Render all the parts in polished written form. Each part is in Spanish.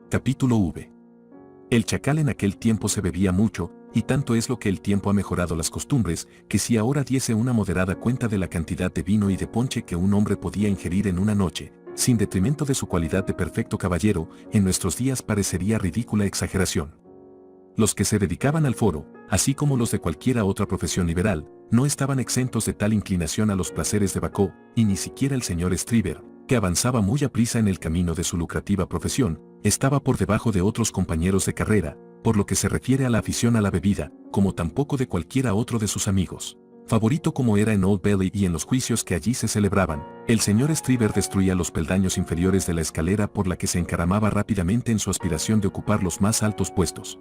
Capítulo V. El chacal en aquel tiempo se bebía mucho, y tanto es lo que el tiempo ha mejorado las costumbres, que si ahora diese una moderada cuenta de la cantidad de vino y de ponche que un hombre podía ingerir en una noche, sin detrimento de su cualidad de perfecto caballero, en nuestros días parecería ridícula exageración. Los que se dedicaban al foro, así como los de cualquiera otra profesión liberal, no estaban exentos de tal inclinación a los placeres de Bacó, y ni siquiera el señor Stryver, que avanzaba muy aprisa en el camino de su lucrativa profesión, estaba por debajo de otros compañeros de carrera, por lo que se refiere a la afición a la bebida, como tampoco de cualquiera otro de sus amigos. Favorito como era en Old Bailey y en los juicios que allí se celebraban, el señor Stryver destruía los peldaños inferiores de la escalera por la que se encaramaba rápidamente en su aspiración de ocupar los más altos puestos.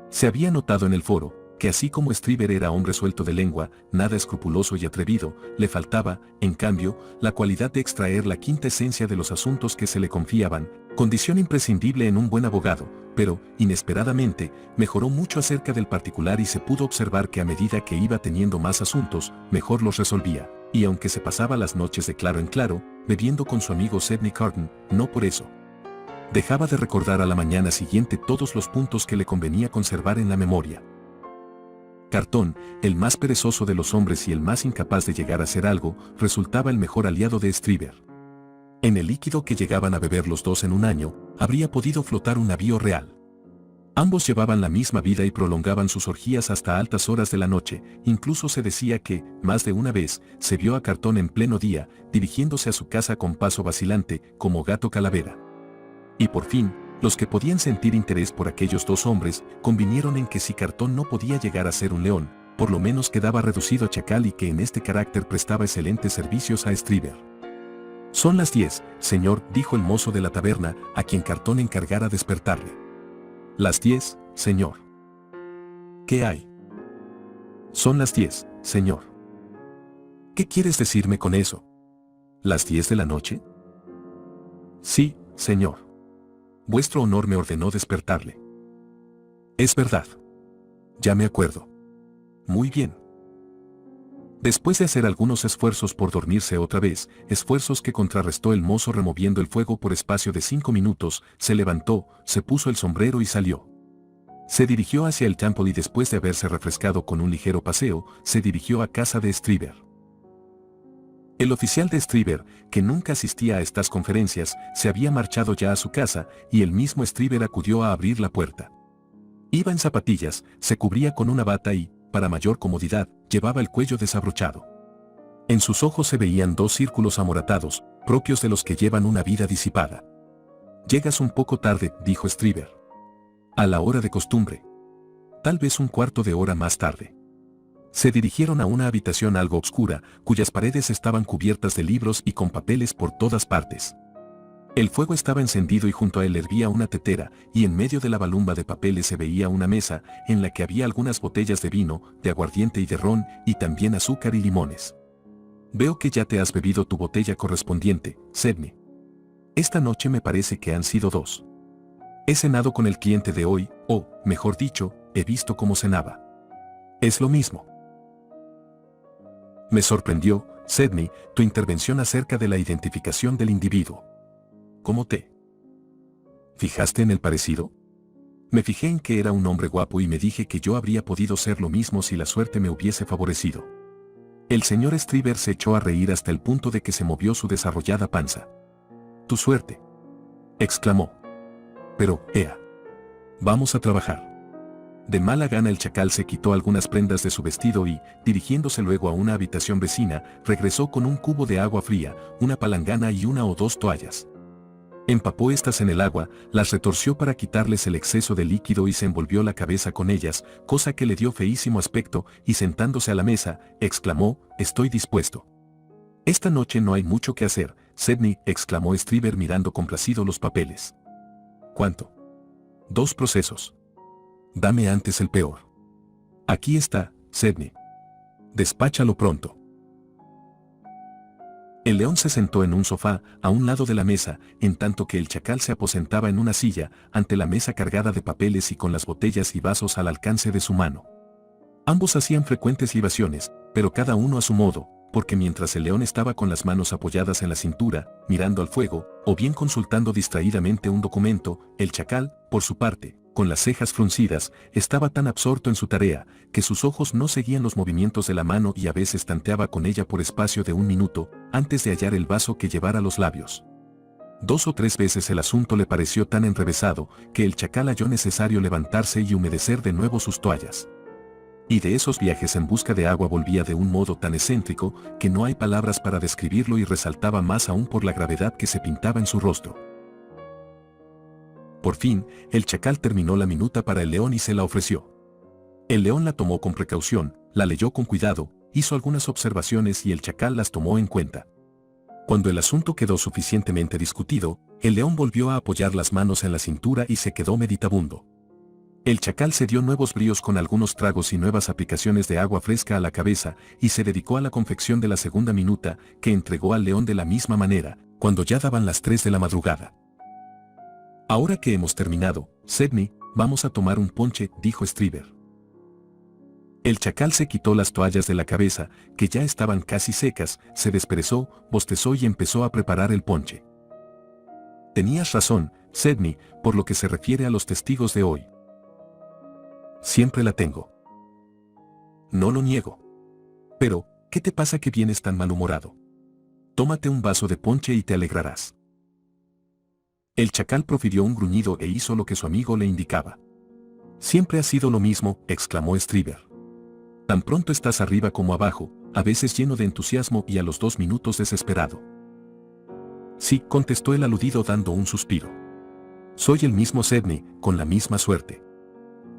Se había notado en el foro, que así como Stryver era hombre suelto de lengua, nada escrupuloso y atrevido, le faltaba, en cambio, la cualidad de extraer la quinta esencia de los asuntos que se le confiaban, condición imprescindible en un buen abogado, pero, inesperadamente, mejoró mucho acerca del particular y se pudo observar que a medida que iba teniendo más asuntos, mejor los resolvía, y aunque se pasaba las noches de claro en claro, bebiendo con su amigo Sidney Carton, no por eso dejaba de recordar a la mañana siguiente todos los puntos que le convenía conservar en la memoria. Carton, el más perezoso de los hombres y el más incapaz de llegar a hacer algo, resultaba el mejor aliado de Stryver. En el líquido que llegaban a beber los dos en un año, habría podido flotar un navío real. Ambos llevaban la misma vida y prolongaban sus orgías hasta altas horas de la noche, incluso se decía que, más de una vez, se vio a Carton en pleno día, dirigiéndose a su casa con paso vacilante, como gato calavera. Y por fin, los que podían sentir interés por aquellos dos hombres, convinieron en que si Carton no podía llegar a ser un león, por lo menos quedaba reducido a chacal y que en este carácter prestaba excelentes servicios a Stryver. «Son las 10, señor», dijo el mozo de la taberna, a quien Carton encargara despertarle. «Las 10, señor». «¿Qué hay?» «Son las 10, señor». «¿Qué quieres decirme con eso? ¿Las 10 de la noche?» «Sí, señor. Vuestro honor me ordenó despertarle». «Es verdad. Ya me acuerdo». «Muy bien». Después de hacer algunos esfuerzos por dormirse otra vez, esfuerzos que contrarrestó el mozo removiendo el fuego por espacio de 5 minutos, se levantó, se puso el sombrero y salió. Se dirigió hacia el Temple y después de haberse refrescado con un ligero paseo, se dirigió a casa de Stryver. El oficial de Stryver, que nunca asistía a estas conferencias, se había marchado ya a su casa, y el mismo Stryver acudió a abrir la puerta. Iba en zapatillas, se cubría con una bata y, para mayor comodidad, llevaba el cuello desabrochado. En sus ojos se veían dos círculos amoratados, propios de los que llevan una vida disipada. «Llegas un poco tarde», dijo Stryver. «A la hora de costumbre. Tal vez un cuarto de hora más tarde». Se dirigieron a una habitación algo oscura, cuyas paredes estaban cubiertas de libros y con papeles por todas partes. El fuego estaba encendido y junto a él hervía una tetera, y en medio de la balumba de papeles se veía una mesa, en la que había algunas botellas de vino, de aguardiente y de ron, y también azúcar y limones. «Veo que ya te has bebido tu botella correspondiente, Sidney. Esta noche me parece que han sido 2. He cenado con el cliente de hoy, o, mejor dicho, he visto cómo cenaba. Es lo mismo». «Me sorprendió, Sidney, tu intervención acerca de la identificación del individuo. ¿Cómo te fijaste en el parecido?» «Me fijé en que era un hombre guapo y me dije que yo habría podido ser lo mismo si la suerte me hubiese favorecido». El señor Stryver se echó a reír hasta el punto de que se movió su desarrollada panza. «Tu suerte», exclamó. «Pero, ea. Vamos a trabajar». De mala gana el chacal se quitó algunas prendas de su vestido y, dirigiéndose luego a una habitación vecina, regresó con un cubo de agua fría, una palangana y 1 o 2 toallas. Empapó estas en el agua, las retorció para quitarles el exceso de líquido y se envolvió la cabeza con ellas, cosa que le dio feísimo aspecto, y sentándose a la mesa, exclamó: «Estoy dispuesto». «Esta noche no hay mucho que hacer, Sidney», exclamó Stryver mirando complacido los papeles. «¿Cuánto?» «2 procesos. Dame antes el peor». «Aquí está, Sidney. Despáchalo pronto». El león se sentó en un sofá, a un lado de la mesa, en tanto que el chacal se aposentaba en una silla, ante la mesa cargada de papeles y con las botellas y vasos al alcance de su mano. Ambos hacían frecuentes libaciones, pero cada uno a su modo, porque mientras el león estaba con las manos apoyadas en la cintura, mirando al fuego, o bien consultando distraídamente un documento, el chacal, por su parte, con las cejas fruncidas, estaba tan absorto en su tarea, que sus ojos no seguían los movimientos de la mano y a veces tanteaba con ella por espacio de un minuto, antes de hallar el vaso que llevara a los labios. 2 o 3 veces el asunto le pareció tan enrevesado, que el chacal halló necesario levantarse y humedecer de nuevo sus toallas. Y de esos viajes en busca de agua volvía de un modo tan excéntrico, que no hay palabras para describirlo y resaltaba más aún por la gravedad que se pintaba en su rostro. Por fin, el chacal terminó la minuta para el león y se la ofreció. El león la tomó con precaución, la leyó con cuidado, hizo algunas observaciones y el chacal las tomó en cuenta. Cuando el asunto quedó suficientemente discutido, el león volvió a apoyar las manos en la cintura y se quedó meditabundo. El chacal se dio nuevos bríos con algunos tragos y nuevas aplicaciones de agua fresca a la cabeza y se dedicó a la confección de la segunda minuta, que entregó al león de la misma manera, cuando ya daban las 3 de la madrugada. «Ahora que hemos terminado, Sedney, vamos a tomar un ponche», dijo Stryver. El chacal se quitó las toallas de la cabeza, que ya estaban casi secas, se desperezó, bostezó y empezó a preparar el ponche. «Tenías razón, Sedney, por lo que se refiere a los testigos de hoy. Siempre la tengo. No lo niego. Pero, ¿qué te pasa que vienes tan malhumorado? Tómate un vaso de ponche y te alegrarás». El chacal profirió un gruñido e hizo lo que su amigo le indicaba. «Siempre ha sido lo mismo», exclamó Stryver. «Tan pronto estás arriba como abajo, a veces lleno de entusiasmo y a los 2 minutos desesperado». «Sí», contestó el aludido dando un suspiro. «Soy el mismo Sedney, con la misma suerte.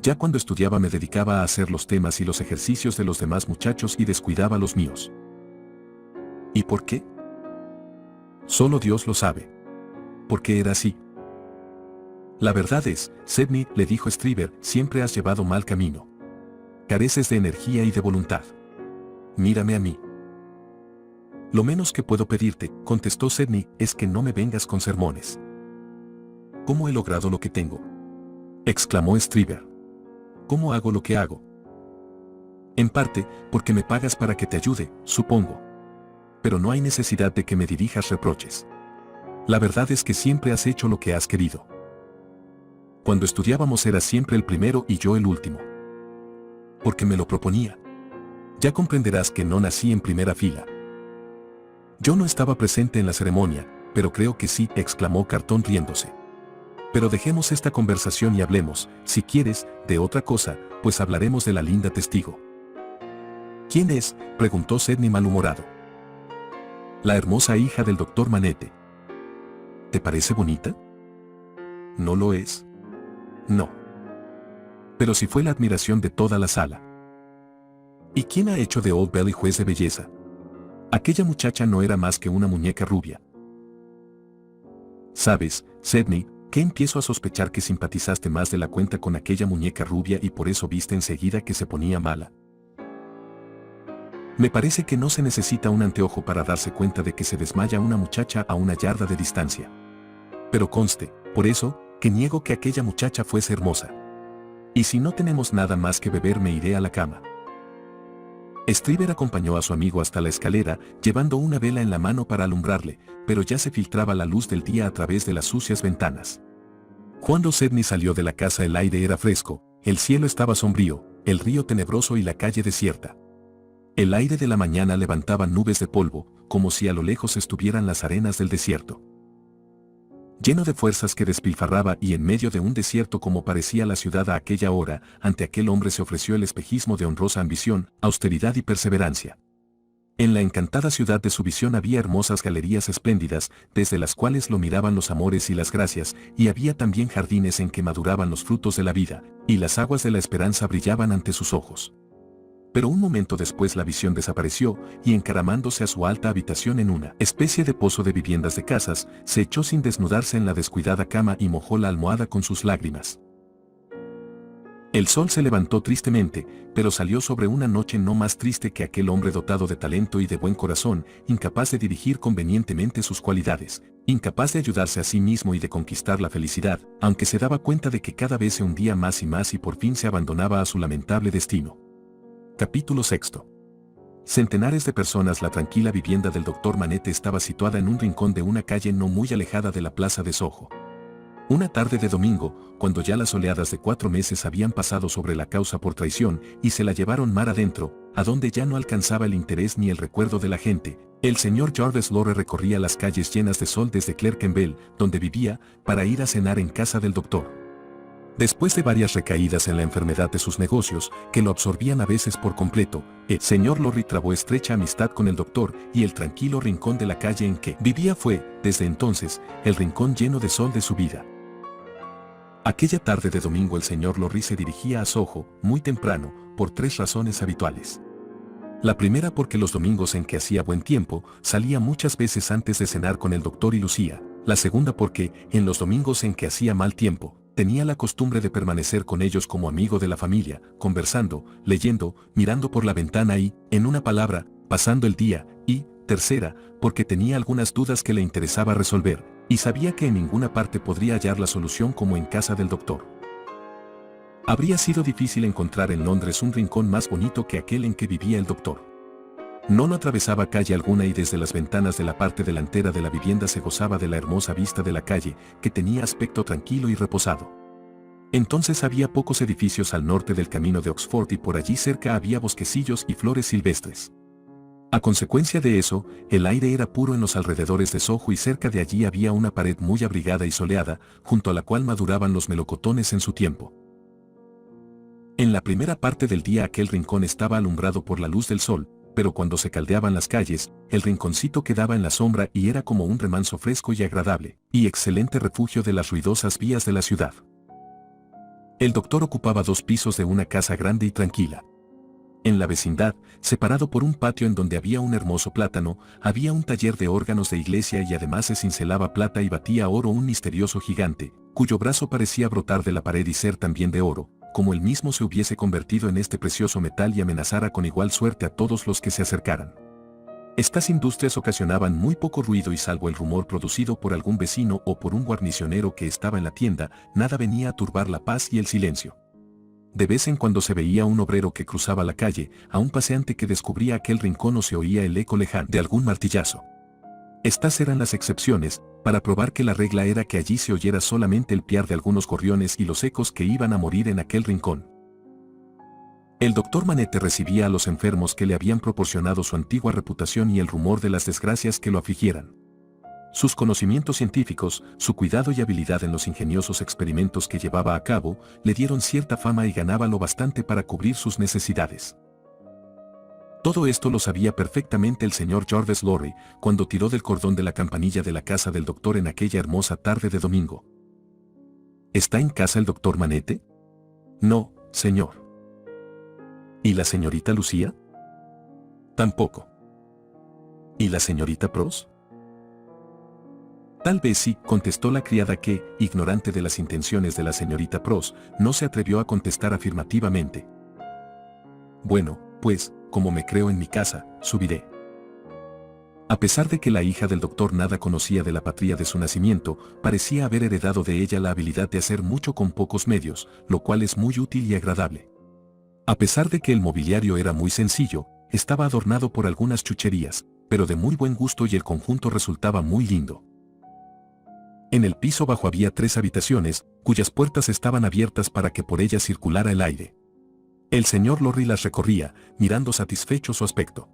Ya cuando estudiaba me dedicaba a hacer los temas y los ejercicios de los demás muchachos y descuidaba los míos». «¿Y por qué?». «Solo Dios lo sabe. ¿Por qué era así?». «La verdad es, Sedney», le dijo Stryver, «siempre has llevado mal camino. Careces de energía y de voluntad. Mírame a mí». «Lo menos que puedo pedirte», contestó Sedney, «es que no me vengas con sermones». «¿Cómo he logrado lo que tengo?», exclamó Stryver. «¿Cómo hago lo que hago?». «En parte, porque me pagas para que te ayude, supongo. Pero no hay necesidad de que me dirijas reproches. La verdad es que siempre has hecho lo que has querido. Cuando estudiábamos eras siempre el primero y yo el último. Porque me lo proponía. Ya comprenderás que no nací en primera fila». «Yo no estaba presente en la ceremonia, pero creo que sí», exclamó Carton riéndose. «Pero dejemos esta conversación y hablemos, si quieres, de otra cosa, pues hablaremos de la linda testigo». «¿Quién es?», preguntó Sedney malhumorado. «La hermosa hija del doctor Manette». «¿Te parece bonita?». «¿No lo es?». «No. Pero si fue la admiración de toda la sala». «¿Y quién ha hecho de Old Belly juez de belleza? Aquella muchacha no era más que una muñeca rubia». «¿Sabes, Sedney, que empiezo a sospechar que simpatizaste más de la cuenta con aquella muñeca rubia y por eso viste enseguida que se ponía mala? Me parece que no se necesita un anteojo para darse cuenta de que se desmaya una muchacha a una yarda de distancia. Pero conste, por eso, que niego que aquella muchacha fuese hermosa. Y si no tenemos nada más que beber me iré a la cama». Stryver acompañó a su amigo hasta la escalera, llevando una vela en la mano para alumbrarle, pero ya se filtraba la luz del día a través de las sucias ventanas. Cuando Sedney salió de la casa el aire era fresco, el cielo estaba sombrío, el río tenebroso y la calle desierta. El aire de la mañana levantaba nubes de polvo, como si a lo lejos estuvieran las arenas del desierto. Lleno de fuerzas que despilfarraba y en medio de un desierto como parecía la ciudad a aquella hora, ante aquel hombre se ofreció el espejismo de honrosa ambición, austeridad y perseverancia. En la encantada ciudad de su visión había hermosas galerías espléndidas, desde las cuales lo miraban los amores y las gracias, y había también jardines en que maduraban los frutos de la vida, y las aguas de la esperanza brillaban ante sus ojos. Pero un momento después la visión desapareció, y encaramándose a su alta habitación en una especie de pozo de viviendas de casas, se echó sin desnudarse en la descuidada cama y mojó la almohada con sus lágrimas. El sol se levantó tristemente, pero salió sobre una noche no más triste que aquel hombre dotado de talento y de buen corazón, incapaz de dirigir convenientemente sus cualidades, incapaz de ayudarse a sí mismo y de conquistar la felicidad, aunque se daba cuenta de que cada vez se hundía más y por fin se abandonaba a su lamentable destino. Capítulo 6. Centenares de personas. La tranquila vivienda del Dr. Manette estaba situada en un rincón de una calle no muy alejada de la plaza de Soho. Una tarde de domingo, cuando ya las oleadas de 4 meses habían pasado sobre la causa por traición y se la llevaron mar adentro, a donde ya no alcanzaba el interés ni el recuerdo de la gente, el señor Jarvis Lorre recorría las calles llenas de sol desde Clerkenwell, donde vivía, para ir a cenar en casa del doctor. Después de varias recaídas en la enfermedad de sus negocios, que lo absorbían a veces por completo, el señor Lorry trabó estrecha amistad con el doctor y el tranquilo rincón de la calle en que vivía fue, desde entonces, el rincón lleno de sol de su vida. Aquella tarde de domingo el señor Lorry se dirigía a Soho, muy temprano, por 3 razones habituales. La primera porque los domingos en que hacía buen tiempo, salía muchas veces antes de cenar con el doctor y Lucía. La segunda porque, en los domingos en que hacía mal tiempo, tenía la costumbre de permanecer con ellos como amigo de la familia, conversando, leyendo, mirando por la ventana y, en una palabra, pasando el día, y, tercera, porque tenía algunas dudas que le interesaba resolver, y sabía que en ninguna parte podría hallar la solución como en casa del doctor. Habría sido difícil encontrar en Londres un rincón más bonito que aquel en que vivía el doctor. No atravesaba calle alguna y desde las ventanas de la parte delantera de la vivienda se gozaba de la hermosa vista de la calle, que tenía aspecto tranquilo y reposado. Entonces había pocos edificios al norte del camino de Oxford y por allí cerca había bosquecillos y flores silvestres. A consecuencia de eso, el aire era puro en los alrededores de Soho y cerca de allí había una pared muy abrigada y soleada, junto a la cual maduraban los melocotones en su tiempo. En la primera parte del día aquel rincón estaba alumbrado por la luz del sol, pero cuando se caldeaban las calles, el rinconcito quedaba en la sombra y era como un remanso fresco y agradable, y excelente refugio de las ruidosas vías de la ciudad. El doctor ocupaba 2 pisos de una casa grande y tranquila. En la vecindad, separado por un patio en donde había un hermoso plátano, había un taller de órganos de iglesia y además se cincelaba plata y batía oro un misterioso gigante, cuyo brazo parecía brotar de la pared y ser también de oro, como él mismo se hubiese convertido en este precioso metal y amenazara con igual suerte a todos los que se acercaran. Estas industrias ocasionaban muy poco ruido y salvo el rumor producido por algún vecino o por un guarnicionero que estaba en la tienda, nada venía a turbar la paz y el silencio. De vez en cuando se veía un obrero que cruzaba la calle, a un paseante que descubría aquel rincón o se oía el eco lejano de algún martillazo. Estas eran las excepciones, para probar que la regla era que allí se oyera solamente el piar de algunos gorriones y los ecos que iban a morir en aquel rincón. El doctor Manette recibía a los enfermos que le habían proporcionado su antigua reputación y el rumor de las desgracias que lo afligieran. Sus conocimientos científicos, su cuidado y habilidad en los ingeniosos experimentos que llevaba a cabo, le dieron cierta fama y ganaba lo bastante para cubrir sus necesidades. Todo esto lo sabía perfectamente el señor Jarvis Lorry, cuando tiró del cordón de la campanilla de la casa del doctor en aquella hermosa tarde de domingo. ¿Está en casa el doctor Manette? No, señor. ¿Y la señorita Lucía? Tampoco. ¿Y la señorita Pross? Tal vez sí, contestó la criada que, ignorante de las intenciones de la señorita Pross, no se atrevió a contestar afirmativamente. Bueno, pues, como me creo en mi casa, subiré. A pesar de que la hija del doctor nada conocía de la patria de su nacimiento, parecía haber heredado de ella la habilidad de hacer mucho con pocos medios, lo cual es muy útil y agradable. A pesar de que el mobiliario era muy sencillo, estaba adornado por algunas chucherías, pero de muy buen gusto y el conjunto resultaba muy lindo. En el piso bajo había 3 habitaciones, cuyas puertas estaban abiertas para que por ellas circulara el aire. El señor Lorry las recorría, mirando satisfecho su aspecto.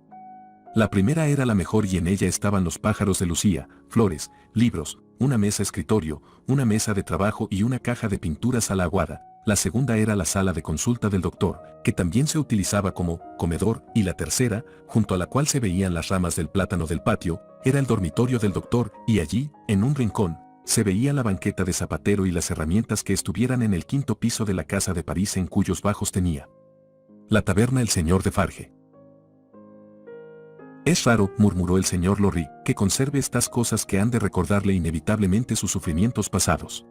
La primera era la mejor y en ella estaban los pájaros de Lucía, flores, libros, una mesa escritorio, una mesa de trabajo y una caja de pinturas a la aguada. La segunda era la sala de consulta del doctor, que también se utilizaba como comedor, y la tercera, junto a la cual se veían las ramas del plátano del patio, era el dormitorio del doctor, y allí, en un rincón, se veía la banqueta de zapatero y las herramientas que estuvieran en el 5º piso de la casa de París en cuyos bajos tenía la taberna el señor de Farge. Es raro, murmuró el señor Lorry, que conserve estas cosas que han de recordarle inevitablemente sus sufrimientos pasados.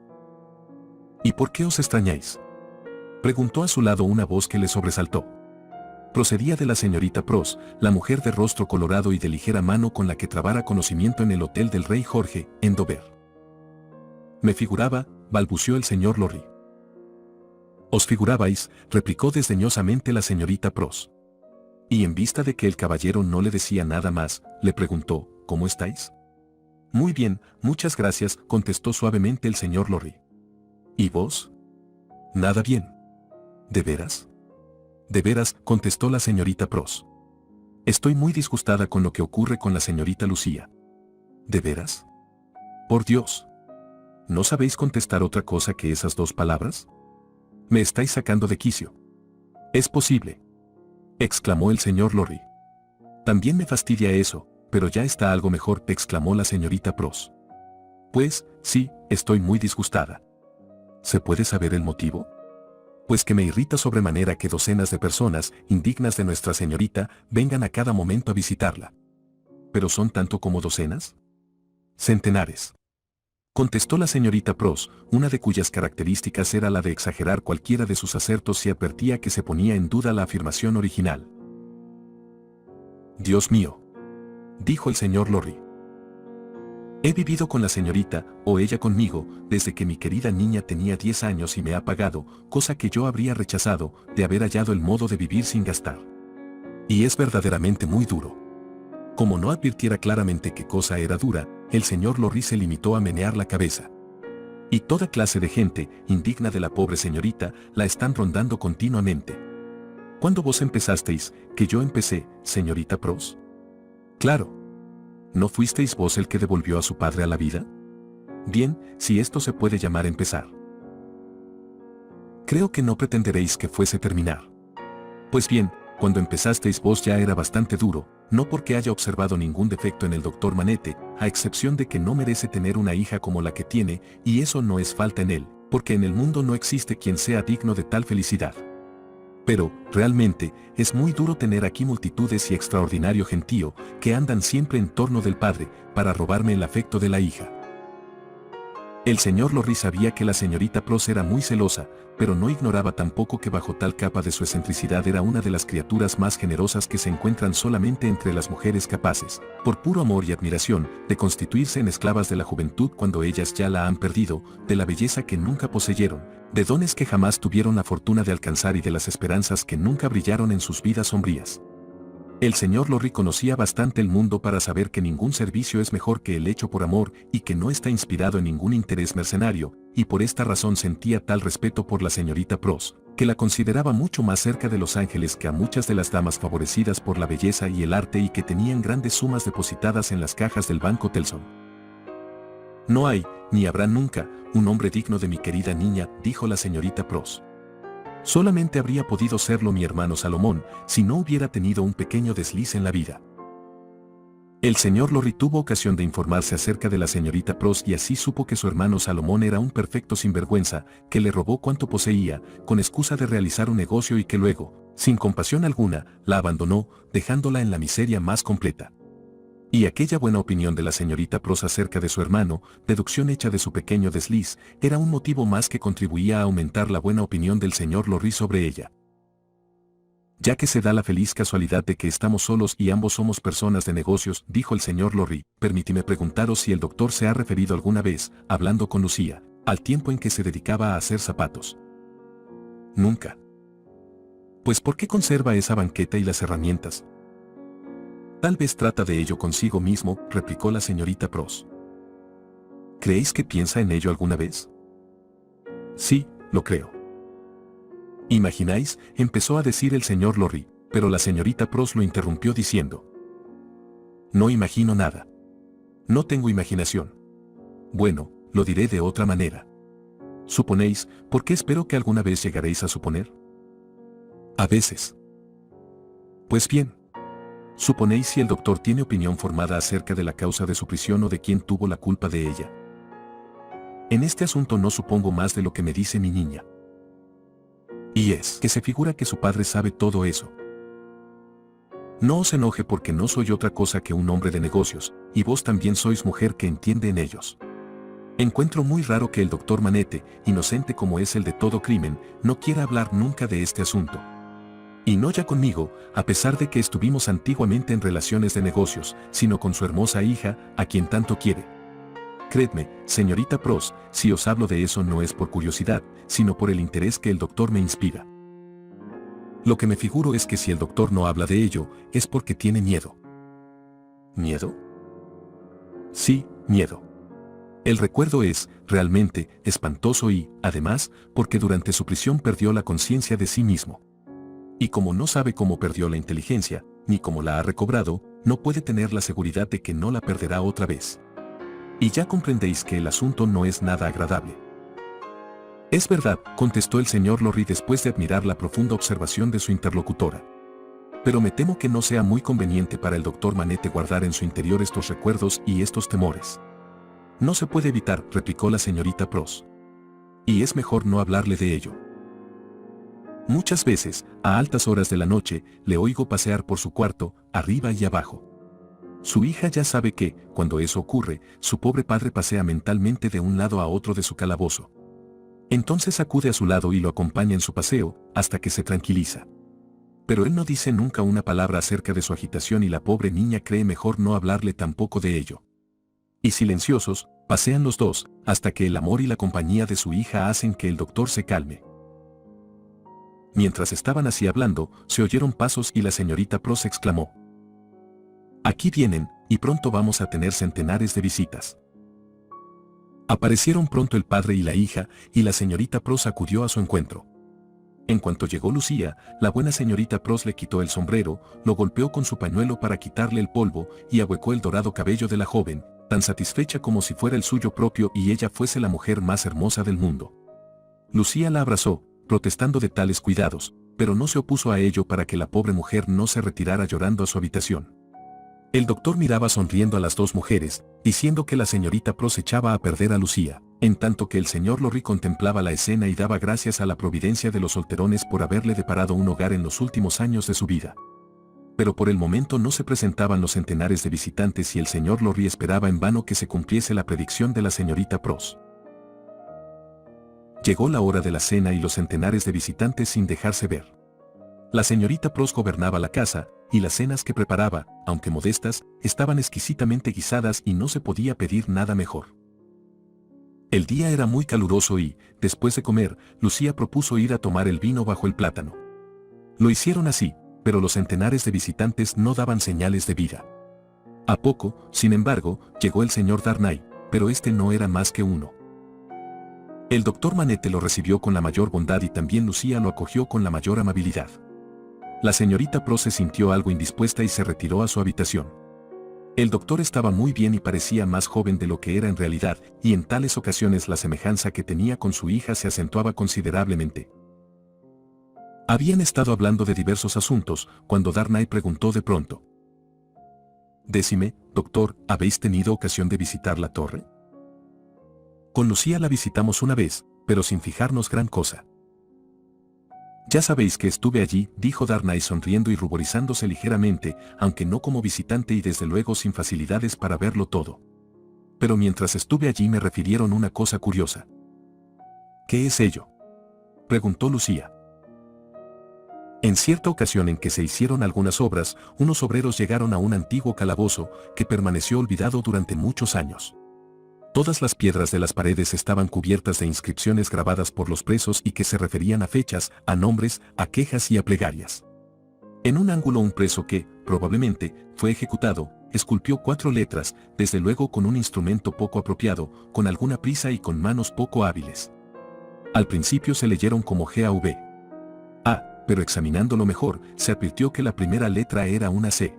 ¿Y por qué os extrañáis?, preguntó a su lado una voz que le sobresaltó. Procedía de la señorita Pross, la mujer de rostro colorado y de ligera mano con la que trabara conocimiento en el hotel del rey Jorge, en Dover. Me figuraba, balbuceó el señor Lorry. ¿Os figurabais?, replicó desdeñosamente la señorita Pross. Y en vista de que el caballero no le decía nada más, le preguntó, ¿cómo estáis? Muy bien, muchas gracias, contestó suavemente el señor Lorry. ¿Y vos? Nada bien. ¿De veras? De veras, contestó la señorita Pross. Estoy muy disgustada con lo que ocurre con la señorita Lucía. ¿De veras? Por Dios. ¿No sabéis contestar otra cosa que esas dos palabras? Me estáis sacando de quicio. Es posible, exclamó el señor Lorry. También me fastidia eso, pero ya está algo mejor, exclamó la señorita Pross. Pues, sí, estoy muy disgustada. ¿Se puede saber el motivo? Pues que me irrita sobremanera que docenas de personas, indignas de Nuestra Señorita, vengan a cada momento a visitarla. ¿Pero son tanto como docenas? Centenares. Contestó la señorita Pross, una de cuyas características era la de exagerar cualquiera de sus acertos y advertía que se ponía en duda la afirmación original. Dios mío, dijo el señor Lorry. He vivido con la señorita, o ella conmigo, desde que mi querida niña tenía 10 años y me ha pagado, cosa que yo habría rechazado, de haber hallado el modo de vivir sin gastar. Y es verdaderamente muy duro. Como no advirtiera claramente qué cosa era dura, el señor Lorry se limitó a menear la cabeza. Y toda clase de gente, indigna de la pobre señorita, la están rondando continuamente. ¿Cuándo vos empezasteis, que yo empecé, señorita Pross? Claro. ¿No fuisteis vos el que devolvió a su padre a la vida? Bien, si esto se puede llamar empezar. Creo que no pretenderéis que fuese terminar. Pues bien, cuando empezasteis vos ya era bastante duro, no porque haya observado ningún defecto en el doctor Manette, a excepción de que no merece tener una hija como la que tiene, y eso no es falta en él, porque en el mundo no existe quien sea digno de tal felicidad. Pero, realmente, es muy duro tener aquí multitudes y extraordinario gentío, que andan siempre en torno del padre, para robarme el afecto de la hija. El señor Lorry sabía que la señorita Pross era muy celosa, pero no ignoraba tampoco que bajo tal capa de su excentricidad era una de las criaturas más generosas que se encuentran solamente entre las mujeres capaces, por puro amor y admiración, de constituirse en esclavas de la juventud cuando ellas ya la han perdido, de la belleza que nunca poseyeron, de dones que jamás tuvieron la fortuna de alcanzar y de las esperanzas que nunca brillaron en sus vidas sombrías. El señor Lorry conocía bastante el mundo para saber que ningún servicio es mejor que el hecho por amor y que no está inspirado en ningún interés mercenario, y por esta razón sentía tal respeto por la señorita Pross, que la consideraba mucho más cerca de los ángeles que a muchas de las damas favorecidas por la belleza y el arte y que tenían grandes sumas depositadas en las cajas del Banco Telson. No hay, ni habrá nunca, un hombre digno de mi querida niña, dijo la señorita Pross. Solamente habría podido serlo mi hermano Salomón, si no hubiera tenido un pequeño desliz en la vida. El señor Lorry tuvo ocasión de informarse acerca de la señorita Pross y así supo que su hermano Salomón era un perfecto sinvergüenza, que le robó cuanto poseía, con excusa de realizar un negocio y que luego, sin compasión alguna, la abandonó, dejándola en la miseria más completa. Y aquella buena opinión de la señorita Pross acerca de su hermano, deducción hecha de su pequeño desliz, era un motivo más que contribuía a aumentar la buena opinión del señor Lorry sobre ella. Ya que se da la feliz casualidad de que estamos solos y ambos somos personas de negocios, dijo el señor Lorry, permíteme preguntaros si el doctor se ha referido alguna vez, hablando con Lucía, al tiempo en que se dedicaba a hacer zapatos. Nunca. Pues ¿por qué conserva esa banqueta y las herramientas? Tal vez trata de ello consigo mismo, replicó la señorita Pross. ¿Creéis que piensa en ello alguna vez? Sí, lo creo. ¿Imagináis? Empezó a decir el señor Lorry, pero la señorita Pross lo interrumpió diciendo. No imagino nada. No tengo imaginación. Bueno, lo diré de otra manera. ¿Suponéis, por qué espero que alguna vez llegaréis a suponer? A veces. Pues bien. ¿Suponéis si el doctor tiene opinión formada acerca de la causa de su prisión o de quién tuvo la culpa de ella? En este asunto no supongo más de lo que me dice mi niña. Y es que se figura que su padre sabe todo eso. No os enoje porque no soy otra cosa que un hombre de negocios, y vos también sois mujer que entiende en ellos. Encuentro muy raro que el doctor Manette, inocente como es el de todo crimen, no quiera hablar nunca de este asunto. Y no ya conmigo, a pesar de que estuvimos antiguamente en relaciones de negocios, sino con su hermosa hija, a quien tanto quiere. Creedme, señorita Pross, si os hablo de eso no es por curiosidad, sino por el interés que el doctor me inspira. Lo que me figuro es que si el doctor no habla de ello, es porque tiene miedo. ¿Miedo? Sí, miedo. El recuerdo es, realmente, espantoso y, además, porque durante su prisión perdió la conciencia de sí mismo. Y como no sabe cómo perdió la inteligencia, ni cómo la ha recobrado, no puede tener la seguridad de que no la perderá otra vez. Y ya comprendéis que el asunto no es nada agradable. Es verdad, contestó el señor Lorry después de admirar la profunda observación de su interlocutora. Pero me temo que no sea muy conveniente para el doctor Manette guardar en su interior estos recuerdos y estos temores. No se puede evitar, replicó la señorita Pross. Y es mejor no hablarle de ello. Muchas veces, a altas horas de la noche, le oigo pasear por su cuarto, arriba y abajo. Su hija ya sabe que, cuando eso ocurre, su pobre padre pasea mentalmente de un lado a otro de su calabozo. Entonces acude a su lado y lo acompaña en su paseo, hasta que se tranquiliza. Pero él no dice nunca una palabra acerca de su agitación y la pobre niña cree mejor no hablarle tampoco de ello. Y silenciosos, pasean los dos, hasta que el amor y la compañía de su hija hacen que el doctor se calme. Mientras estaban así hablando, se oyeron pasos y la señorita Pross exclamó: «Aquí vienen, y pronto vamos a tener centenares de visitas». Aparecieron pronto el padre y la hija, y la señorita Pross acudió a su encuentro. En cuanto llegó Lucía, la buena señorita Pross le quitó el sombrero, lo golpeó con su pañuelo para quitarle el polvo, y ahuecó el dorado cabello de la joven, tan satisfecha como si fuera el suyo propio y ella fuese la mujer más hermosa del mundo. Lucía la abrazó, protestando de tales cuidados, pero no se opuso a ello para que la pobre mujer no se retirara llorando a su habitación. El doctor miraba sonriendo a las dos mujeres, diciendo que la señorita Pross echaba a perder a Lucía, en tanto que el señor Lorry contemplaba la escena y daba gracias a la providencia de los solterones por haberle deparado un hogar en los últimos años de su vida. Pero por el momento no se presentaban los centenares de visitantes y el señor Lorry esperaba en vano que se cumpliese la predicción de la señorita Pross. Llegó la hora de la cena y los centenares de visitantes sin dejarse ver. La señorita Pross gobernaba la casa, y las cenas que preparaba, aunque modestas, estaban exquisitamente guisadas y no se podía pedir nada mejor. El día era muy caluroso y, después de comer, Lucía propuso ir a tomar el vino bajo el plátano. Lo hicieron así, pero los centenares de visitantes no daban señales de vida. A poco, sin embargo, llegó el señor Darnay, pero este no era más que uno. El doctor Manette lo recibió con la mayor bondad y también Lucía lo acogió con la mayor amabilidad. La señorita Pross se sintió algo indispuesta y se retiró a su habitación. El doctor estaba muy bien y parecía más joven de lo que era en realidad, y en tales ocasiones la semejanza que tenía con su hija se acentuaba considerablemente. Habían estado hablando de diversos asuntos, cuando Darnay preguntó de pronto: «Decime, doctor, ¿habéis tenido ocasión de visitar la torre?» «Con Lucía la visitamos una vez, pero sin fijarnos gran cosa». «Ya sabéis que estuve allí», dijo Darnay sonriendo y ruborizándose ligeramente, aunque no como visitante y desde luego sin facilidades para verlo todo. «Pero mientras estuve allí me refirieron una cosa curiosa». «¿Qué es ello?», preguntó Lucía. En cierta ocasión en que se hicieron algunas obras, unos obreros llegaron a un antiguo calabozo, que permaneció olvidado durante muchos años. Todas las piedras de las paredes estaban cubiertas de inscripciones grabadas por los presos y que se referían a fechas, a nombres, a quejas y a plegarias. En un ángulo un preso que, probablemente, fue ejecutado, esculpió 4 letras, desde luego con un instrumento poco apropiado, con alguna prisa y con manos poco hábiles. Al principio se leyeron como GAV. Pero examinándolo mejor, se advirtió que la primera letra era una C.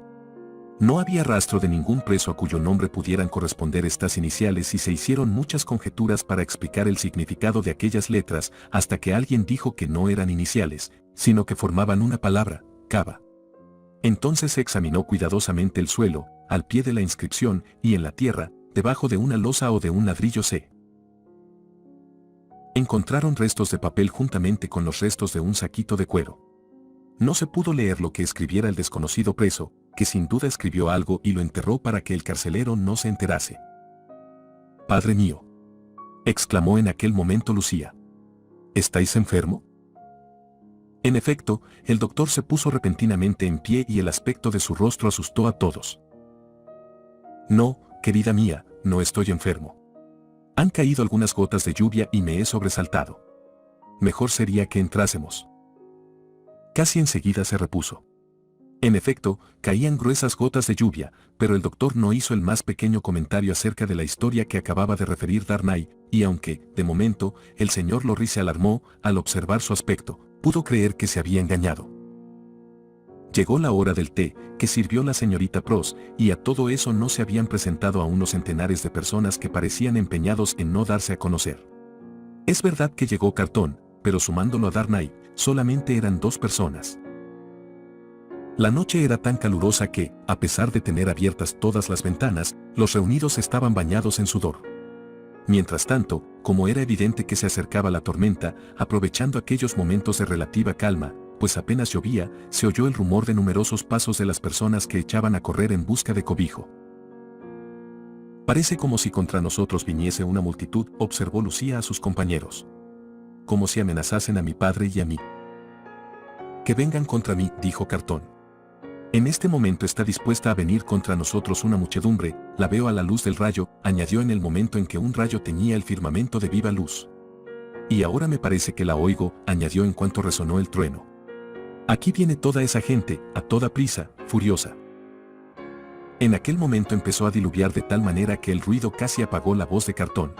No había rastro de ningún preso a cuyo nombre pudieran corresponder estas iniciales y se hicieron muchas conjeturas para explicar el significado de aquellas letras hasta que alguien dijo que no eran iniciales, sino que formaban una palabra, cava. Entonces se examinó cuidadosamente el suelo, al pie de la inscripción y en la tierra, debajo de una losa o de un ladrillo C. Encontraron restos de papel juntamente con los restos de un saquito de cuero. No se pudo leer lo que escribiera el desconocido preso, que sin duda escribió algo y lo enterró para que el carcelero no se enterase. «Padre mío», exclamó en aquel momento Lucía. «¿Estáis enfermo?» En efecto, el doctor se puso repentinamente en pie y el aspecto de su rostro asustó a todos. «No, querida mía, no estoy enfermo. Han caído algunas gotas de lluvia y me he sobresaltado. Mejor sería que entrásemos». Casi enseguida se repuso. En efecto, caían gruesas gotas de lluvia, pero el doctor no hizo el más pequeño comentario acerca de la historia que acababa de referir Darnay, y aunque, de momento, el señor Lorry se alarmó al observar su aspecto, pudo creer que se había engañado. Llegó la hora del té, que sirvió la señorita Pross, y a todo eso no se habían presentado aún los centenares de personas que parecían empeñados en no darse a conocer. Es verdad que llegó Carton, pero sumándolo a Darnay, solamente eran 2 personas. La noche era tan calurosa que, a pesar de tener abiertas todas las ventanas, los reunidos estaban bañados en sudor. Mientras tanto, como era evidente que se acercaba la tormenta, aprovechando aquellos momentos de relativa calma, pues apenas llovía, se oyó el rumor de numerosos pasos de las personas que echaban a correr en busca de cobijo. Parece como si contra nosotros viniese una multitud, observó Lucía a sus compañeros. Como si amenazasen a mi padre y a mí. Que vengan contra mí, dijo Carton. En este momento está dispuesta a venir contra nosotros una muchedumbre, la veo a la luz del rayo, añadió en el momento en que un rayo teñía el firmamento de viva luz. Y ahora me parece que la oigo, añadió en cuanto resonó el trueno. Aquí viene toda esa gente, a toda prisa, furiosa. En aquel momento empezó a diluviar de tal manera que el ruido casi apagó la voz de Carton.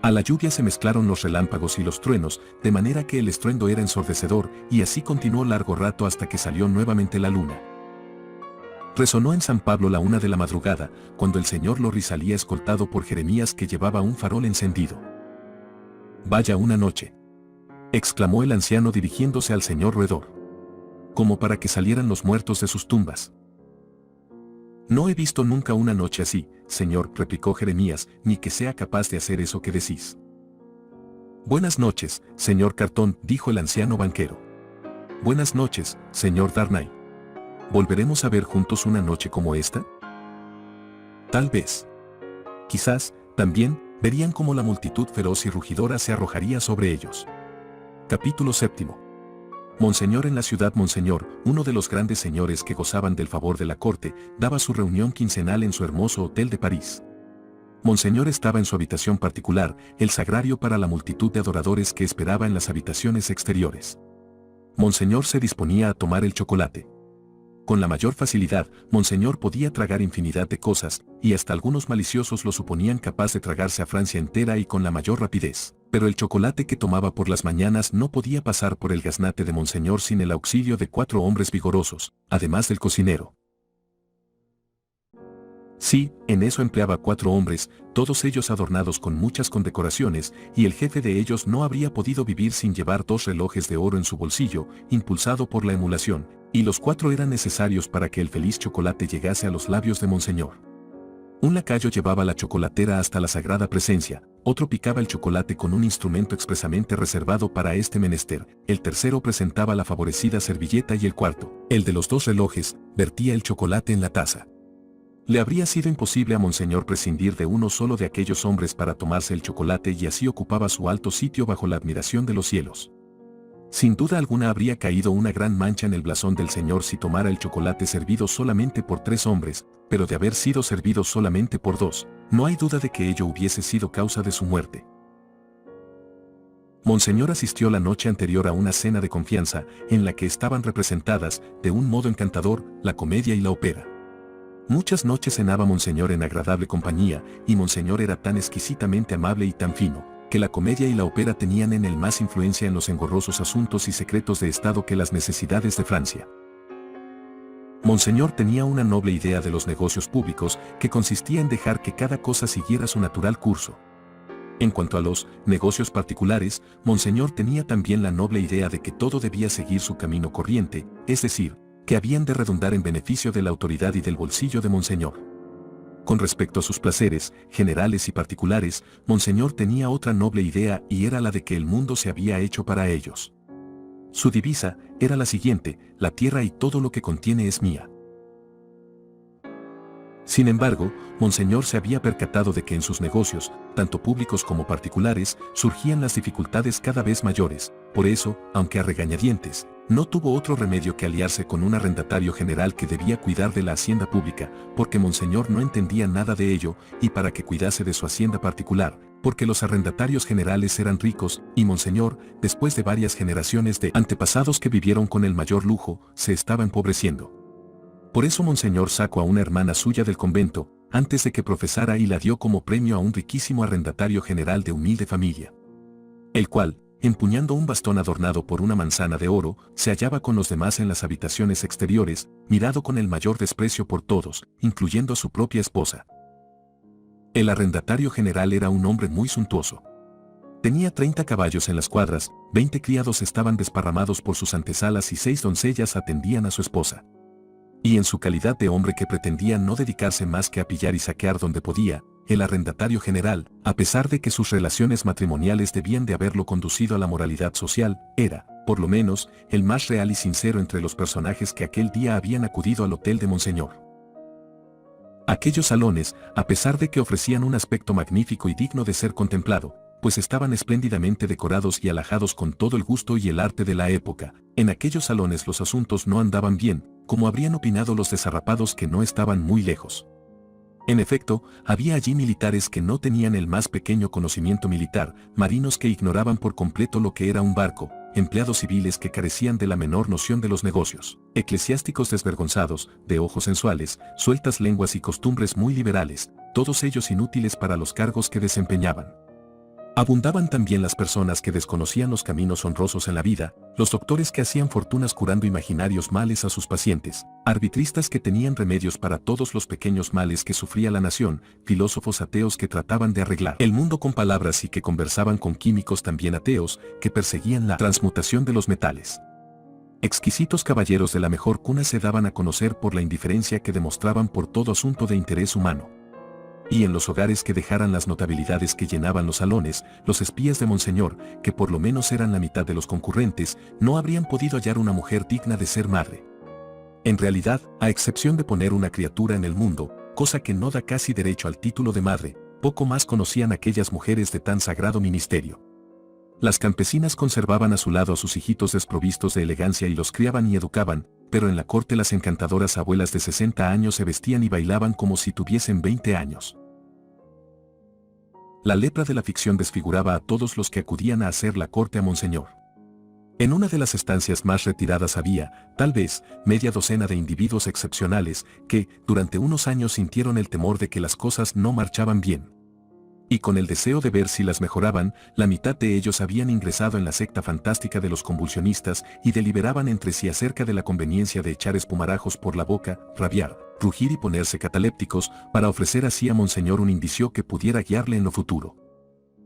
A la lluvia se mezclaron los relámpagos y los truenos, de manera que el estruendo era ensordecedor, y así continuó largo rato hasta que salió nuevamente la luna. Resonó en San Pablo la 1 de la madrugada, cuando el señor Lorry salía escoltado por Jeremías que llevaba un farol encendido. «Vaya una noche», exclamó el anciano dirigiéndose al señor roedor. «Como para que salieran los muertos de sus tumbas». «No he visto nunca una noche así, señor», replicó Jeremías, «ni que sea capaz de hacer eso que decís». «Buenas noches, señor Carton», dijo el anciano banquero. «Buenas noches, señor Darnay. ¿Volveremos a ver juntos una noche como esta? Tal vez. Quizás, también, verían cómo la multitud feroz y rugidora se arrojaría sobre ellos». Capítulo 7. Monseñor en la ciudad. Monseñor, uno de los grandes señores que gozaban del favor de la corte, daba su reunión quincenal en su hermoso hotel de París. Monseñor estaba en su habitación particular, el sagrario para la multitud de adoradores que esperaba en las habitaciones exteriores. Monseñor se disponía a tomar el chocolate. Con la mayor facilidad, Monseñor podía tragar infinidad de cosas, y hasta algunos maliciosos lo suponían capaz de tragarse a Francia entera y con la mayor rapidez. Pero el chocolate que tomaba por las mañanas no podía pasar por el gaznate de Monseñor sin el auxilio de 4 hombres vigorosos, además del cocinero. Sí, en eso empleaba 4 hombres, todos ellos adornados con muchas condecoraciones, y el jefe de ellos no habría podido vivir sin llevar 2 relojes de oro en su bolsillo, impulsado por la emulación, y los 4 eran necesarios para que el feliz chocolate llegase a los labios de Monseñor. Un lacayo llevaba la chocolatera hasta la sagrada presencia, otro picaba el chocolate con un instrumento expresamente reservado para este menester, el tercero presentaba la favorecida servilleta y el cuarto, el de los 2 relojes, vertía el chocolate en la taza. Le habría sido imposible a Monseñor prescindir de uno solo de aquellos hombres para tomarse el chocolate y así ocupaba su alto sitio bajo la admiración de los cielos. Sin duda alguna habría caído una gran mancha en el blasón del Señor si tomara el chocolate servido solamente por 3 hombres, pero de haber sido servido solamente por 2, no hay duda de que ello hubiese sido causa de su muerte. Monseñor asistió la noche anterior a una cena de confianza, en la que estaban representadas, de un modo encantador, la comedia y la ópera. Muchas noches cenaba Monseñor en agradable compañía, y Monseñor era tan exquisitamente amable y tan fino, que la comedia y la ópera tenían en él más influencia en los engorrosos asuntos y secretos de Estado que las necesidades de Francia. Monseñor tenía una noble idea de los negocios públicos, que consistía en dejar que cada cosa siguiera su natural curso. En cuanto a los negocios particulares, Monseñor tenía también la noble idea de que todo debía seguir su camino corriente, es decir, que habían de redundar en beneficio de la autoridad y del bolsillo de Monseñor. Con respecto a sus placeres, generales y particulares, Monseñor tenía otra noble idea y era la de que el mundo se había hecho para ellos. Su divisa era la siguiente: la tierra y todo lo que contiene es mía. Sin embargo, Monseñor se había percatado de que en sus negocios, tanto públicos como particulares, surgían las dificultades cada vez mayores. Por eso, aunque a regañadientes, no tuvo otro remedio que aliarse con un arrendatario general que debía cuidar de la hacienda pública, porque Monseñor no entendía nada de ello, y para que cuidase de su hacienda particular, porque los arrendatarios generales eran ricos, y Monseñor, después de varias generaciones de antepasados que vivieron con el mayor lujo, se estaba empobreciendo. Por eso Monseñor sacó a una hermana suya del convento, antes de que profesara, y la dio como premio a un riquísimo arrendatario general de humilde familia. El cual, empuñando un bastón adornado por una manzana de oro, se hallaba con los demás en las habitaciones exteriores, mirado con el mayor desprecio por todos, incluyendo a su propia esposa. El arrendatario general era un hombre muy suntuoso. Tenía 30 caballos en las cuadras, 20 criados estaban desparramados por sus antesalas y 6 doncellas atendían a su esposa. Y en su calidad de hombre que pretendía no dedicarse más que a pillar y saquear donde podía, el arrendatario general, a pesar de que sus relaciones matrimoniales debían de haberlo conducido a la moralidad social, era, por lo menos, el más real y sincero entre los personajes que aquel día habían acudido al hotel de Monseñor. Aquellos salones, a pesar de que ofrecían un aspecto magnífico y digno de ser contemplado, pues estaban espléndidamente decorados y alajados con todo el gusto y el arte de la época, en aquellos salones los asuntos no andaban bien, como habrían opinado los desarrapados que no estaban muy lejos. En efecto, había allí militares que no tenían el más pequeño conocimiento militar, marinos que ignoraban por completo lo que era un barco, empleados civiles que carecían de la menor noción de los negocios, eclesiásticos desvergonzados, de ojos sensuales, sueltas lenguas y costumbres muy liberales, todos ellos inútiles para los cargos que desempeñaban. Abundaban también las personas que desconocían los caminos honrosos en la vida, los doctores que hacían fortunas curando imaginarios males a sus pacientes, arbitristas que tenían remedios para todos los pequeños males que sufría la nación, filósofos ateos que trataban de arreglar el mundo con palabras y que conversaban con químicos también ateos, que perseguían la transmutación de los metales. Exquisitos caballeros de la mejor cuna se daban a conocer por la indiferencia que demostraban por todo asunto de interés humano. Y en los hogares que dejaran las notabilidades que llenaban los salones, los espías de Monseñor, que por lo menos eran la mitad de los concurrentes, no habrían podido hallar una mujer digna de ser madre. En realidad, a excepción de poner una criatura en el mundo, cosa que no da casi derecho al título de madre, poco más conocían aquellas mujeres de tan sagrado ministerio. Las campesinas conservaban a su lado a sus hijitos desprovistos de elegancia y los criaban y educaban, pero en la corte las encantadoras abuelas de 60 años se vestían y bailaban como si tuviesen 20 años. La lepra de la ficción desfiguraba a todos los que acudían a hacer la corte a Monseñor. En una de las estancias más retiradas había, tal vez, media docena de individuos excepcionales que, durante unos años sintieron el temor de que las cosas no marchaban bien. Y con el deseo de ver si las mejoraban, la mitad de ellos habían ingresado en la secta fantástica de los convulsionistas y deliberaban entre sí acerca de la conveniencia de echar espumarajos por la boca, rabiar, rugir y ponerse catalépticos, para ofrecer así a Monseñor un indicio que pudiera guiarle en lo futuro.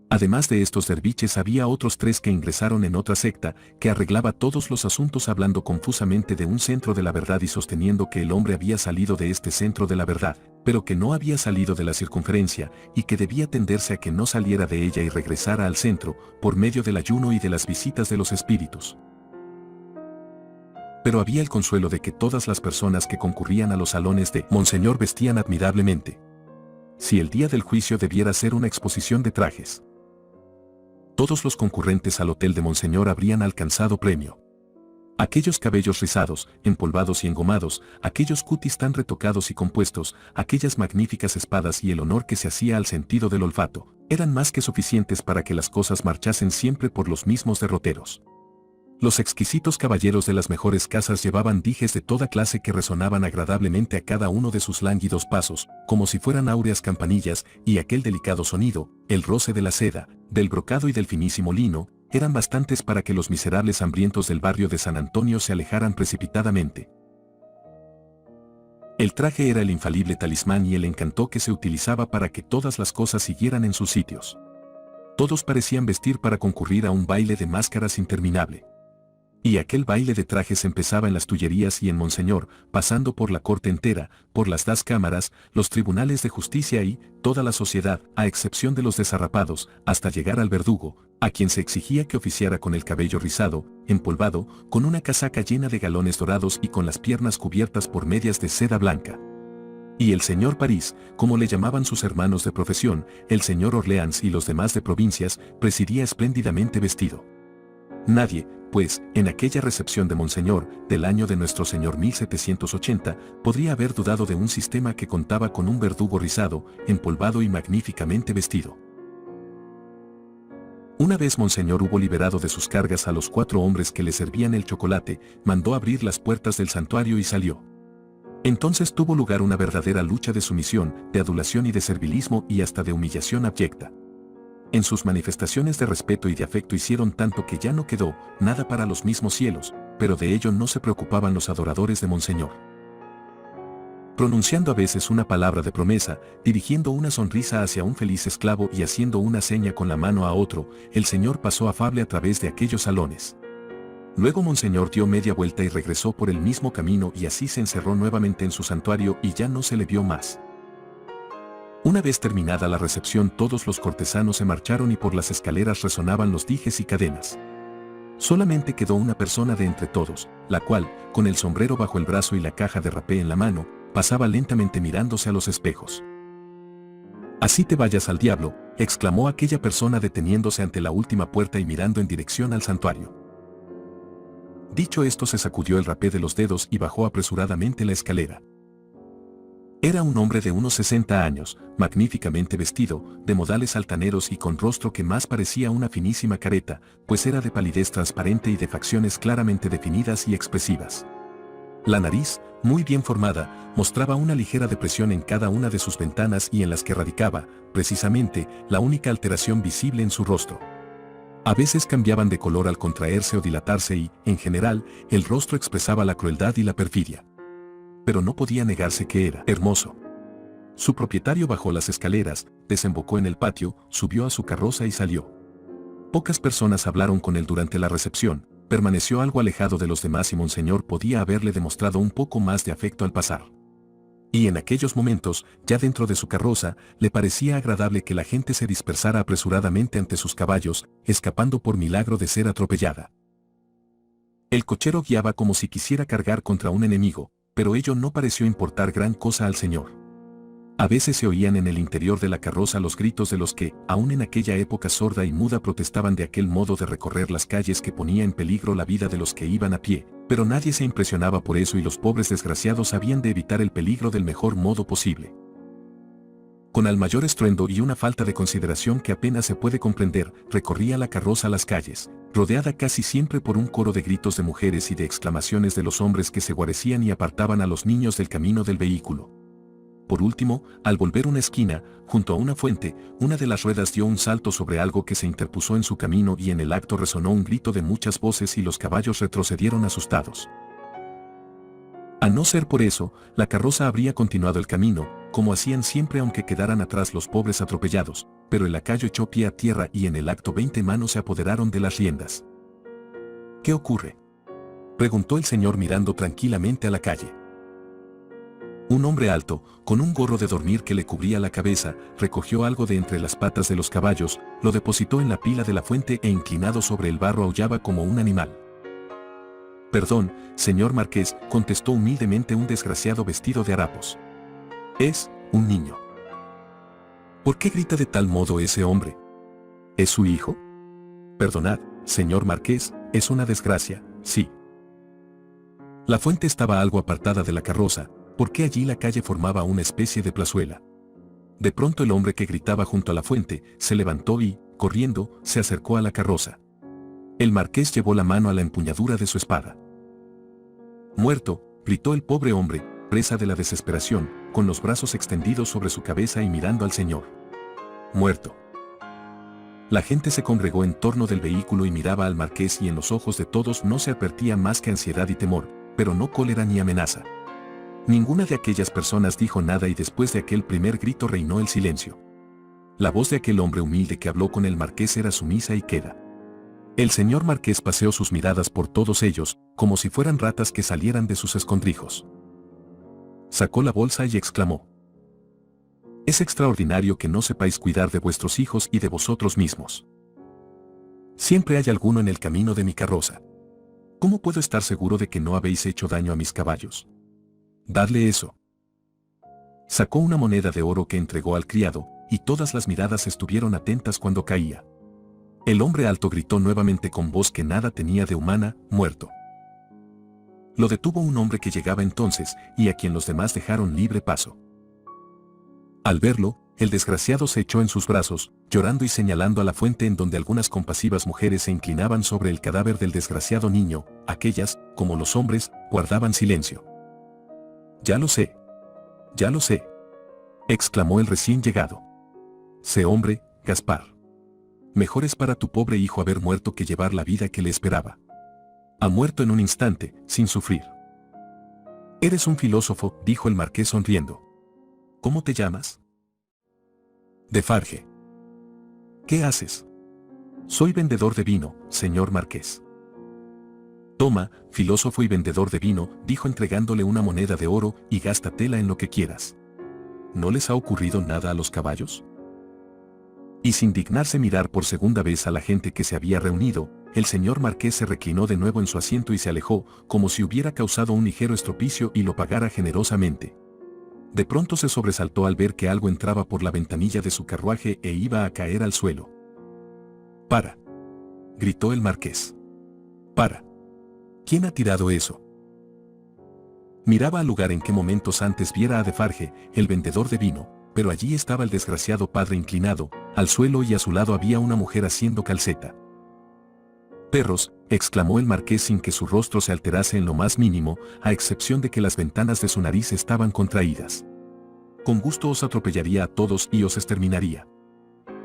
Además de estos derviches había otros 3 que ingresaron en otra secta, que arreglaba todos los asuntos hablando confusamente de un centro de la verdad y sosteniendo que el hombre había salido de este centro de la verdad, pero que no había salido de la circunferencia, y que debía tenderse a que no saliera de ella y regresara al centro, por medio del ayuno y de las visitas de los espíritus. Pero había el consuelo de que todas las personas que concurrían a los salones de Monseñor vestían admirablemente. Si el día del juicio debiera ser una exposición de trajes, todos los concurrentes al hotel de Monseñor habrían alcanzado premio. Aquellos cabellos rizados, empolvados y engomados, aquellos cutis tan retocados y compuestos, aquellas magníficas espadas y el honor que se hacía al sentido del olfato, eran más que suficientes para que las cosas marchasen siempre por los mismos derroteros. Los exquisitos caballeros de las mejores casas llevaban dijes de toda clase que resonaban agradablemente a cada uno de sus lánguidos pasos, como si fueran áureas campanillas, y aquel delicado sonido, el roce de la seda, del brocado y del finísimo lino, eran bastantes para que los miserables hambrientos del barrio de San Antonio se alejaran precipitadamente. El traje era el infalible talismán y el encanto que se utilizaba para que todas las cosas siguieran en sus sitios. Todos parecían vestir para concurrir a un baile de máscaras interminable. Y aquel baile de trajes empezaba en las Tullerías y en Monseñor, pasando por la corte entera, por las 2 cámaras, los tribunales de justicia y toda la sociedad, a excepción de los desarrapados, hasta llegar al verdugo, a quien se exigía que oficiara con el cabello rizado, empolvado, con una casaca llena de galones dorados y con las piernas cubiertas por medias de seda blanca. Y el señor París, como le llamaban sus hermanos de profesión, el señor Orleans y los demás de provincias, presidía espléndidamente vestido. Nadie, pues, en aquella recepción de Monseñor, del año de nuestro Señor 1780, podría haber dudado de un sistema que contaba con un verdugo rizado, empolvado y magníficamente vestido. Una vez Monseñor hubo liberado de sus cargas a los 4 hombres que le servían el chocolate, mandó abrir las puertas del santuario y salió. Entonces tuvo lugar una verdadera lucha de sumisión, de adulación y de servilismo y hasta de humillación abyecta. En sus manifestaciones de respeto y de afecto hicieron tanto que ya no quedó nada para los mismos cielos, pero de ello no se preocupaban los adoradores de Monseñor. Pronunciando a veces una palabra de promesa, dirigiendo una sonrisa hacia un feliz esclavo y haciendo una seña con la mano a otro, el Señor pasó afable a través de aquellos salones. Luego Monseñor dio media vuelta y regresó por el mismo camino y así se encerró nuevamente en su santuario y ya no se le vio más. Una vez terminada la recepción todos los cortesanos se marcharon y por las escaleras resonaban los dijes y cadenas. Solamente quedó una persona de entre todos, la cual, con el sombrero bajo el brazo y la caja de rapé en la mano, pasaba lentamente mirándose a los espejos. «Así te vayas al diablo», exclamó aquella persona deteniéndose ante la última puerta y mirando en dirección al santuario. Dicho esto se sacudió el rapé de los dedos y bajó apresuradamente la escalera. Era un hombre de unos 60 años, magníficamente vestido, de modales altaneros y con rostro que más parecía una finísima careta, pues era de palidez transparente y de facciones claramente definidas y expresivas. La nariz, muy bien formada, mostraba una ligera depresión en cada una de sus ventanas y en las que radicaba, precisamente, la única alteración visible en su rostro. A veces cambiaban de color al contraerse o dilatarse y, en general, el rostro expresaba la crueldad y la perfidia. Pero no podía negarse que era hermoso. Su propietario bajó las escaleras, desembocó en el patio, subió a su carroza y salió. Pocas personas hablaron con él durante la recepción, permaneció algo alejado de los demás y Monseñor podía haberle demostrado un poco más de afecto al pasar. Y en aquellos momentos, ya dentro de su carroza, le parecía agradable que la gente se dispersara apresuradamente ante sus caballos, escapando por milagro de ser atropellada. El cochero guiaba como si quisiera cargar contra un enemigo, pero ello no pareció importar gran cosa al Señor. A veces se oían en el interior de la carroza los gritos de los que, aún en aquella época sorda y muda, protestaban de aquel modo de recorrer las calles que ponía en peligro la vida de los que iban a pie, pero nadie se impresionaba por eso y los pobres desgraciados habían de evitar el peligro del mejor modo posible. Con el mayor estruendo y una falta de consideración que apenas se puede comprender, recorría la carroza las calles, rodeada casi siempre por un coro de gritos de mujeres y de exclamaciones de los hombres que se guarecían y apartaban a los niños del camino del vehículo. Por último, al volver una esquina, junto a una fuente, una de las ruedas dio un salto sobre algo que se interpuso en su camino y en el acto resonó un grito de muchas voces y los caballos retrocedieron asustados. A no ser por eso, la carroza habría continuado el camino, como hacían siempre aunque quedaran atrás los pobres atropellados, pero el lacayo echó pie a tierra y en el acto 20 manos se apoderaron de las riendas. «¿Qué ocurre?», preguntó el señor mirando tranquilamente a la calle. Un hombre alto, con un gorro de dormir que le cubría la cabeza, recogió algo de entre las patas de los caballos, lo depositó en la pila de la fuente e inclinado sobre el barro aullaba como un animal. «Perdón, señor marqués», contestó humildemente un desgraciado vestido de harapos. «Es un niño». «¿Por qué grita de tal modo ese hombre? ¿Es su hijo?». «Perdonad, señor marqués, es una desgracia, sí». La fuente estaba algo apartada de la carroza, porque allí la calle formaba una especie de plazuela. De pronto el hombre que gritaba junto a la fuente se levantó y, corriendo, se acercó a la carroza. El marqués llevó la mano a la empuñadura de su espada. «Muerto», gritó el pobre hombre, presa de la desesperación, con los brazos extendidos sobre su cabeza y mirando al señor. «Muerto». La gente se congregó en torno del vehículo y miraba al marqués y en los ojos de todos no se advertía más que ansiedad y temor, pero no cólera ni amenaza. Ninguna de aquellas personas dijo nada y después de aquel primer grito reinó el silencio. La voz de aquel hombre humilde que habló con el marqués era sumisa y queda. El señor marqués paseó sus miradas por todos ellos, como si fueran ratas que salieran de sus escondrijos. Sacó la bolsa y exclamó: «Es extraordinario que no sepáis cuidar de vuestros hijos y de vosotros mismos. Siempre hay alguno en el camino de mi carroza. ¿Cómo puedo estar seguro de que no habéis hecho daño a mis caballos? Dadle eso». Sacó una moneda de oro que entregó al criado, y todas las miradas estuvieron atentas cuando caía. El hombre alto gritó nuevamente con voz que nada tenía de humana: «Muerto». Lo detuvo un hombre que llegaba entonces, y a quien los demás dejaron libre paso. Al verlo, El desgraciado se echó en sus brazos, llorando y señalando a la fuente en donde algunas compasivas mujeres se inclinaban sobre el cadáver del desgraciado niño, aquellas, como los hombres, guardaban silencio. «Ya lo sé. Ya lo sé», exclamó el recién llegado. «Sé hombre, Gaspar. Mejor es para tu pobre hijo haber muerto que llevar la vida que le esperaba. Ha muerto en un instante, sin sufrir». «Eres un filósofo», dijo el marqués sonriendo. «¿Cómo te llamas?» «Defarge». «¿Qué haces?» «Soy vendedor de vino, señor marqués». «Toma, filósofo y vendedor de vino», dijo entregándole una moneda de oro, «y gástatela en lo que quieras». ¿No les ha ocurrido nada a los caballos? Y sin dignarse mirar por segunda vez a la gente que se había reunido, el señor marqués se reclinó de nuevo en su asiento y se alejó, como si hubiera causado un ligero estropicio y lo pagara generosamente. De pronto se sobresaltó al ver que algo entraba por la ventanilla de su carruaje e iba a caer al suelo. «¡Para!», gritó el marqués. «¡Para! ¿Quién ha tirado eso?». Miraba al lugar en que momentos antes viera a Defarge, el vendedor de vino, pero allí estaba el desgraciado padre inclinado, al suelo, y a su lado había una mujer haciendo calceta. «¡Perros!», exclamó el marqués sin que su rostro se alterase en lo más mínimo, a excepción de que las ventanas de su nariz estaban contraídas. «Con gusto os atropellaría a todos y os exterminaría.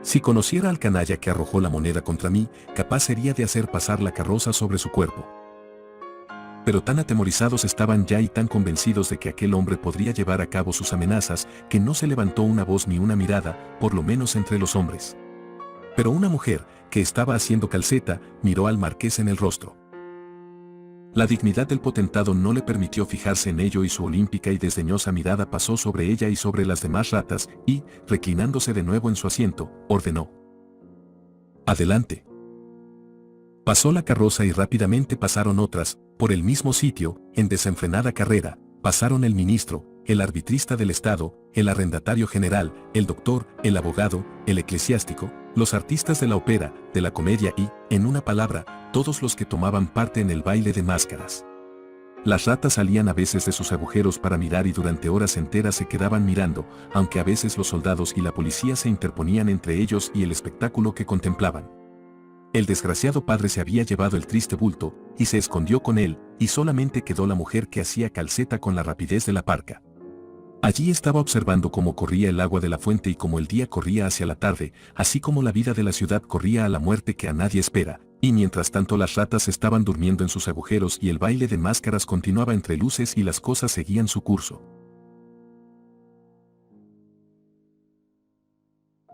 Si conociera al canalla que arrojó la moneda contra mí, capaz sería de hacer pasar la carroza sobre su cuerpo». Pero tan atemorizados estaban ya y tan convencidos de que aquel hombre podría llevar a cabo sus amenazas, que no se levantó una voz ni una mirada, por lo menos entre los hombres. Pero una mujer, que estaba haciendo calceta, miró al marqués en el rostro. La dignidad del potentado no le permitió fijarse en ello y su olímpica y desdeñosa mirada pasó sobre ella y sobre las demás ratas, y, reclinándose de nuevo en su asiento, ordenó: «Adelante». Pasó la carroza y rápidamente pasaron otras, por el mismo sitio, en desenfrenada carrera, pasaron el ministro, el arbitrista del Estado, el arrendatario general, el doctor, el abogado, el eclesiástico, los artistas de la ópera, de la comedia y, en una palabra, todos los que tomaban parte en el baile de máscaras. Las ratas salían a veces de sus agujeros para mirar y durante horas enteras se quedaban mirando, aunque a veces los soldados y la policía se interponían entre ellos y el espectáculo que contemplaban. El desgraciado padre se había llevado el triste bulto, y se escondió con él, y solamente quedó la mujer que hacía calceta con la rapidez de la parca. Allí estaba observando cómo corría el agua de la fuente y cómo el día corría hacia la tarde, así como la vida de la ciudad corría a la muerte que a nadie espera, y mientras tanto las ratas estaban durmiendo en sus agujeros y el baile de máscaras continuaba entre luces y las cosas seguían su curso.